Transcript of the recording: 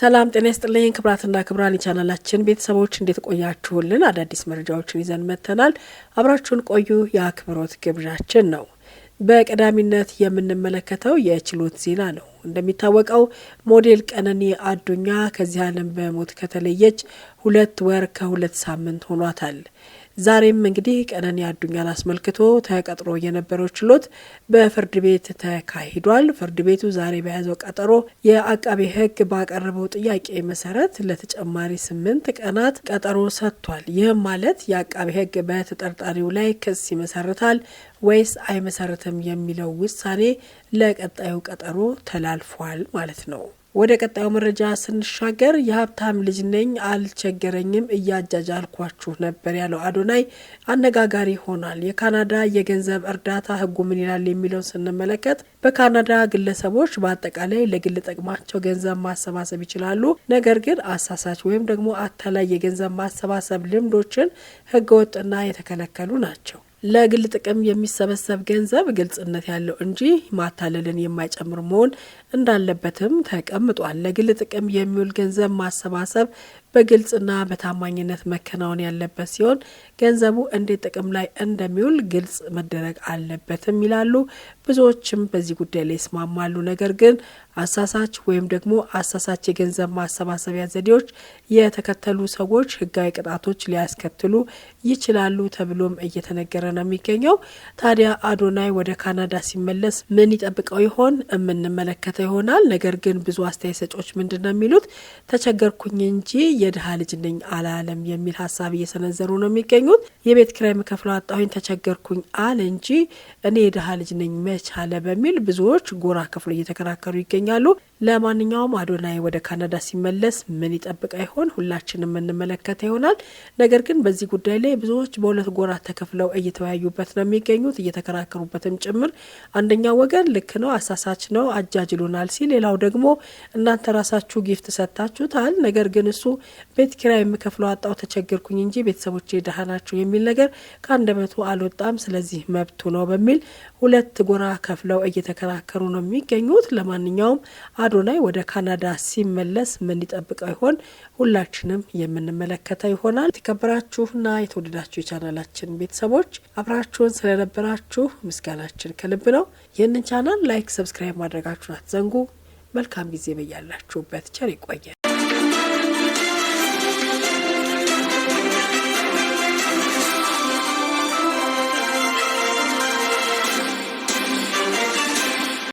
ሰላም ጤና ይስጥልኝ ክብራትና ክብራን ቻናላችን ቤተሰቦች እንዴት ቆያችሁልን? አዳዲስ መረጃዎችን ይዘን መተናል። አብራችሁን ቆዩ የአክብሮት ግብዣችን ነው። በቀዳሚነት የምንመለከተው የችሎት ዜና ነው። እንደሚታወቀው ሞዴል ቀነኒ አዱኛ ከዚህ ዓለም በሞት ከተለየች 2 ወር ከ2 ሳምንት ሆኗታል። ዛሬም እንግዲህ ቀነኒ አዱኛን አስመልክቶ ተቀጥሮ የነበረው ችሎት በፍርድ ቤት ተካሂዷል። ፍርድ ቤቱ ዛሬ በያዘው ቀጠሮ የአቃቤ ሕግ ባቀረበው ጥያቄ መሰረት ለተጨማሪ 8 ቀናት ቀጠሮ ሰጥቷል። ይህም ማለት የአቃቤ ሕግ በተጠርጣሪው ላይ ክስ ይመሰርታል ወይስ አይመሰርትም የሚለው ውሳኔ ለቀጣዩ ቀጠሮ ተላልፏል ማለት ነው። ወደ ቀጣዩ መረጃ ስንሻገር የሀብታም ልጅ ነኝ አልቸገረኝም እያጃጃልኳችሁ ነበር ያለው አዶናይ አነጋጋሪ ሆኗል። የካናዳ የገንዘብ እርዳታ ህጉ ምን ይላል የሚለውን ስንመለከት በካናዳ ግለሰቦች በአጠቃላይ ለግል ጥቅማቸው ገንዘብ ማሰባሰብ ይችላሉ። ነገር ግን አሳሳች ወይም ደግሞ አታላይ የገንዘብ ማሰባሰብ ልምዶችን ህገወጥና የተከለከሉ ናቸው። ለግል ጥቅም የሚሰበሰብ ገንዘብ ግልጽነት ያለው እንጂ ማታለልን የማይጨምር መሆን እንዳለበትም ተቀምጧል። ለግል ጥቅም የሚውል ገንዘብ ማሰባሰብ በግልጽና በታማኝነት መከናወን ያለበት ሲሆን ገንዘቡ እንዴት ጥቅም ላይ እንደሚውል ግልጽ መደረግ አለበትም ይላሉ። ብዙዎችም በዚህ ጉዳይ ላይ ይስማማሉ። ነገር ግን አሳሳች ወይም ደግሞ አሳሳች የገንዘብ ማሰባሰቢያ ዘዴዎች የተከተሉ ሰዎች ህጋዊ ቅጣቶች ሊያስከትሉ ይችላሉ ተብሎም እየተነገረ ነው የሚገኘው። ታዲያ አዶናይ ወደ ካናዳ ሲመለስ ምን ይጠብቀው ይሆን የምንመለከተው ይሆናል። ነገር ግን ብዙ አስተያየት ሰጪዎች ምንድነው የሚሉት? ተቸገርኩኝ እንጂ የድሃ ልጅ ነኝ አላለም የሚል ሀሳብ እየሰነዘሩ ነው የሚገኙት። የቤት ኪራይ መከፍለው አጣሁኝ ተቸገርኩኝ አለ እንጂ እኔ የድሃ ልጅ ነኝ መቻለ በሚል ብዙዎች ጎራ ከፍሎ እየተከራከሩ ይገኛሉ። ለማንኛውም አዶናይ ወደ ካናዳ ሲመለስ ምን ይጠብቃ ይሆን? ሁላችንም የምንመለከተው ይሆናል። ነገር ግን በዚህ ጉዳይ ላይ ብዙዎች በሁለት ጎራ ተከፍለው እየተወያዩበት ነው የሚገኙት፣ እየተከራከሩበትም ጭምር። አንደኛው ወገን ልክ ነው፣ አሳሳች ነው፣ አጃጅሉናል ሲል፣ ሌላው ደግሞ እናንተ ራሳችሁ ጊፍት ሰጥታችሁታል፣ ነገር ግን እሱ ቤት ኪራይ የምከፍለው አጣው ተቸገርኩኝ እንጂ ቤተሰቦቼ ደሃ ናቸው የሚል ነገር ከአንደበቱ አልወጣም፣ ስለዚህ መብቱ ነው በሚል ሁለት ጎራ ከፍለው እየተከራከሩ ነው የሚገኙት። ለማንኛውም አዶናይ ወደ ካናዳ ሲመለስ ምን ይጠብቀው ይሆን? ሁላችንም የምንመለከተው ይሆናል። የተከበራችሁና የተወደዳችሁ የቻናላችን ቤተሰቦች አብራችሁን ስለነበራችሁ ምስጋናችን ከልብ ነው። ይህንን ቻናል ላይክ፣ ሰብስክራይብ ማድረጋችሁን አትዘንጉ። መልካም ጊዜ በያላችሁበት ቸር ይቆያል።